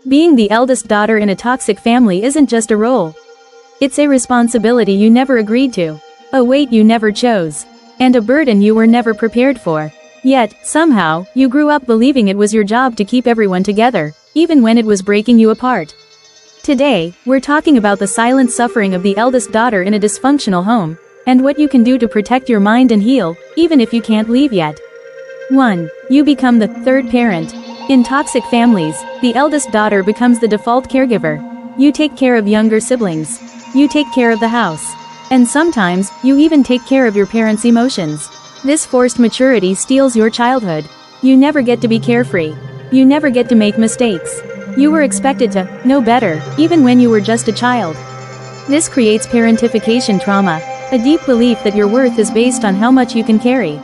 Being the eldest daughter in a toxic family isn't just a role. It's a responsibility you never agreed to, a weight you never chose, and a burden you were never prepared for. Yet, somehow, you grew up believing it was your job to keep everyone together, even when it was breaking you apart. Today, we're talking about the silent suffering of the eldest daughter in a dysfunctional home, and what you can do to protect your mind and heal, even if you can't leave yet. 1. You become the third parent. In toxic families, the eldest daughter becomes the default caregiver. You take care of younger siblings. You take care of the house. And sometimes, you even take care of your parents' emotions. This forced maturity steals your childhood. You never get to be carefree. You never get to make mistakes. You were expected to know better, even when you were just a child. This creates parentification trauma, a deep belief that your worth is based on how much you can carry.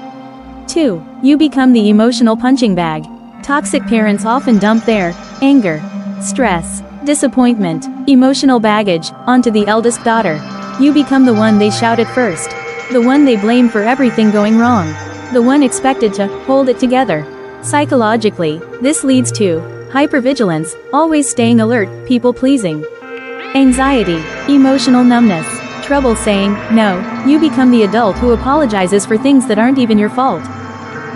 2. You become the emotional punching bag. Toxic parents often dump their anger, stress, disappointment, emotional baggage onto the eldest daughter. You become the one they shout at first. The one they blame for everything going wrong. The one expected to hold it together. Psychologically, this leads to hypervigilance, always staying alert, people-pleasing. Anxiety, emotional numbness, trouble saying no. You become the adult who apologizes for things that aren't even your fault.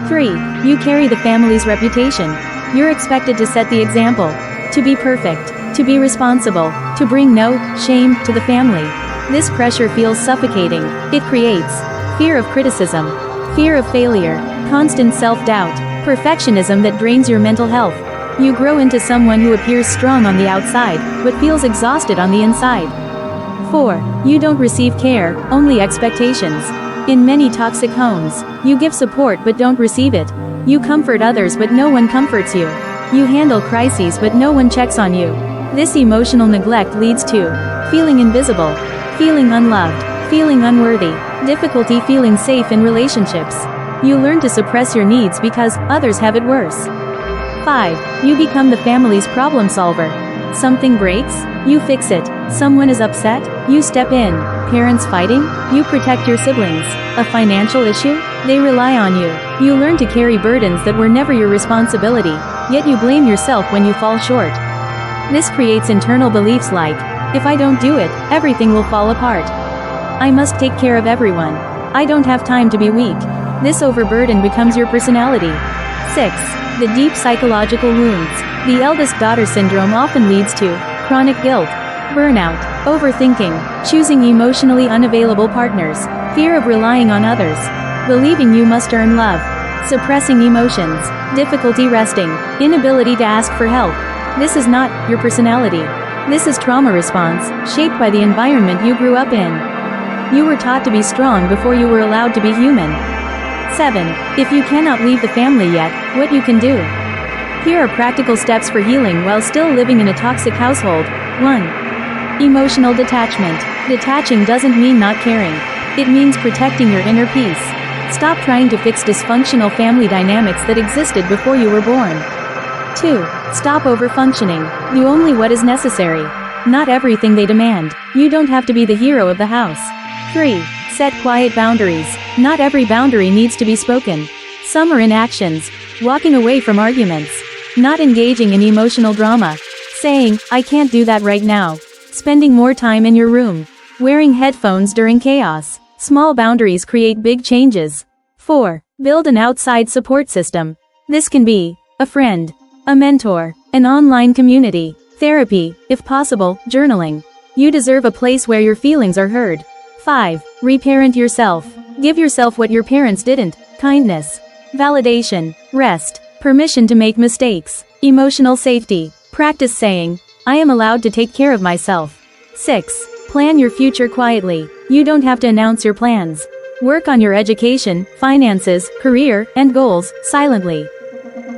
3. You carry the family's reputation. You're expected to set the example, to be perfect, to be responsible, to bring no shame to the family. This pressure feels suffocating. It creates fear of criticism, fear of failure, constant self-doubt, perfectionism that drains your mental health. You grow into someone who appears strong on the outside, but feels exhausted on the inside. 4. You don't receive care, only expectations. In many toxic homes, you give support but don't receive it. You comfort others but no one comforts you. You handle crises but no one checks on you. This emotional neglect leads to feeling invisible, feeling unloved, feeling unworthy, difficulty feeling safe in relationships. You learn to suppress your needs because others have it worse. 5. You become the family's problem solver. Something breaks, you fix it. Someone is upset, you step in. Parents fighting, you protect your siblings. A financial issue, they rely on you. You learn to carry burdens that were never your responsibility, yet you blame yourself when you fall short. This creates internal beliefs like, if I don't do it, everything will fall apart. I must take care of everyone. I don't have time to be weak. This overburden becomes your personality. 6. The deep psychological wounds. The eldest daughter syndrome often leads to chronic guilt, burnout, overthinking, choosing emotionally unavailable partners, fear of relying on others, believing you must earn love, suppressing emotions, difficulty resting, inability to ask for help. This is not your personality. This is trauma response, shaped by the environment you grew up in. You were taught to be strong before you were allowed to be human. 7. If you cannot leave the family yet, what you can do. Here are practical steps for healing while still living in a toxic household. 1. Emotional detachment. Detaching doesn't mean not caring. It means protecting your inner peace. Stop trying to fix dysfunctional family dynamics that existed before you were born. 2. Stop overfunctioning. Do only what is necessary. Not everything they demand. You don't have to be the hero of the house. 3. Set quiet boundaries. Not every boundary needs to be spoken. Some are in actions. Walking away from arguments. Not engaging in emotional drama. Saying, I can't do that right now. Spending more time in your room. Wearing headphones during chaos. Small boundaries create big changes. 4. Build an outside support system. This can be a friend, a mentor, an online community, therapy, if possible, journaling. You deserve a place where your feelings are heard. 5. Reparent yourself. Give yourself what your parents didn't: kindness, validation, rest, permission to make mistakes, emotional safety. Practice saying, I am allowed to take care of myself. 6. Plan your future quietly. You don't have to announce your plans. Work on your education, finances, career, and goals silently.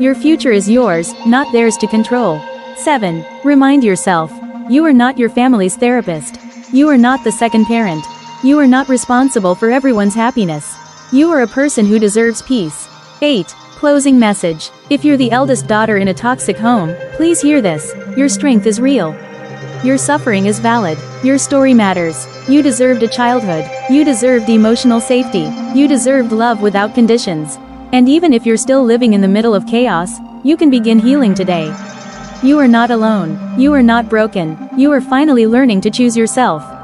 Your future is yours, not theirs to control. 7. Remind yourself, you are not your family's therapist. You are not the second parent. You are not responsible for everyone's happiness. You are a person who deserves peace. 8. Closing message. If you're the eldest daughter in a toxic home, please hear this. Your strength is real. Your suffering is valid. Your story matters. You deserved a childhood. You deserved emotional safety. You deserved love without conditions. And even if you're still living in the middle of chaos, you can begin healing today. You are not alone. You are not broken. You are finally learning to choose yourself.